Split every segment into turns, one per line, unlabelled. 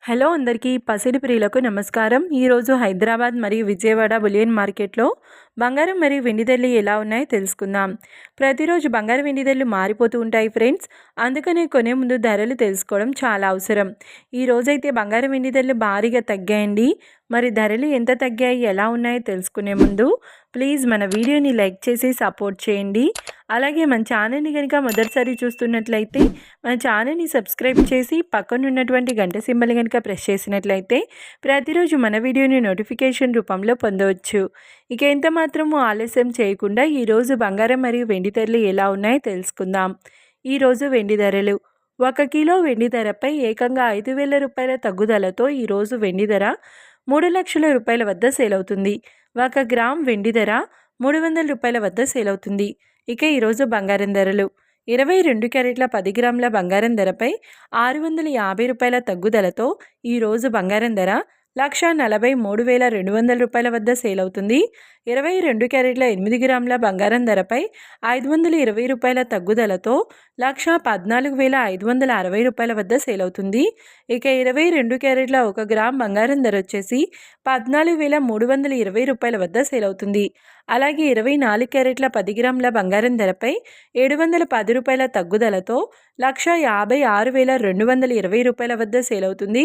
Hello అందరికీ పసిడి ప్రియులకు నమస్కారం. ఈరోజు హైదరాబాద్ మరియు విజయవాడ బులియన్ మార్కెట్లో బంగారం మరియు వెండి ధరలు ఎలా ఉన్నాయో తెలుసుకుందాం. ప్రతిరోజు బంగారం వెండి ధరలు మారిపోతూ ఉంటాయి ఫ్రెండ్స్. అందుకనే కొనే ముందు ధరలు తెలుసుకోవడం చాలా అవసరం. ఈ రోజైతే బంగారం వెండి ధరలు భారీగా తగ్గాయండి. మరి ధరలు ఎంత తగ్గాయి, ఎలా ఉన్నాయో తెలుసుకునే ముందు ప్లీజ్ మన వీడియోని లైక్ చేసి సపోర్ట్ చేయండి. అలాగే మన ఛానల్ని కనుక మొదటిసారి చూస్తున్నట్లయితే మన ఛానల్ని సబ్స్క్రైబ్ చేసి పక్కన ఉన్నటువంటి గంట సింబల్ కనుక ప్రెస్ చేసినట్లయితే ప్రతిరోజు మన వీడియోని నోటిఫికేషన్ రూపంలో పొందవచ్చు. ఇక ఎంత మాత్రము ఆలస్యం చేయకుండా ఈరోజు బంగారం మరియు వెండి ధరలు ఎలా ఉన్నాయో తెలుసుకుందాం. ఈరోజు వెండి ధరలు 1 కిలో వెండి ధరపై ఏకంగా 5,000 రూపాయల తగ్గుదలతో ఈరోజు వెండి ధర 3 లక్షల రూపాయల వద్ద సేల్ అవుతుంది. 1 గ్రామ్ వెండి ధర 300 రూపాయల వద్ద సేల్ అవుతుంది. ఇక ఈరోజు బంగారం ధరలు 22 క్యారెట్ల 10 గ్రాముల బంగారం ధరపై 650 రూపాయల తగ్గుదలతో ఈరోజు బంగారం ధర 1,43,200 రూపాయల వద్ద సేల్ అవుతుంది. 22 క్యారెట్ల 8 గ్రాముల బంగారం ధరపై 520 రూపాయల తగ్గుదలతో 1,14,560 రూపాయల వద్ద సేల్ అవుతుంది. ఇక 22 క్యారెట్ల 1 గ్రామ్ బంగారం ధర వచ్చేసి 14,320 రూపాయల వద్ద సేల్ అవుతుంది. అలాగే 24 క్యారెట్ల 10 గ్రాముల బంగారం ధరపై 710 రూపాయల తగ్గుదలతో 1,56,220 రూపాయల వద్ద సేల్ అవుతుంది.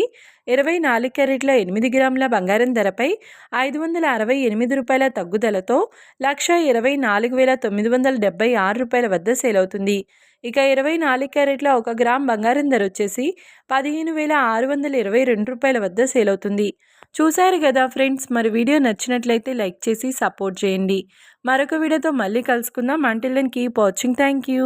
24 క్యారెట్ల 8 గ్రాముల బంగారం ధరపై 568 రూపాయల తగ్గుదలతో 1,24,976 రూపాయల వద్ద సేల్ అవుతుంది. ఇక 24 క్యారెట్ల 1 గ్రామ్ బంగారం ధర వచ్చేసి 15,622 రూపాయల వద్ద సేల్ అవుతుంది. చూశారు కదా ఫ్రెండ్స్, మరి వీడియో నచ్చినట్లయితే లైక్ చేసి సపోర్ట్ చేయండి. మరొక వీడియోతో మళ్ళీ కలుసుకుందాం. Until then keep watching. Thank you.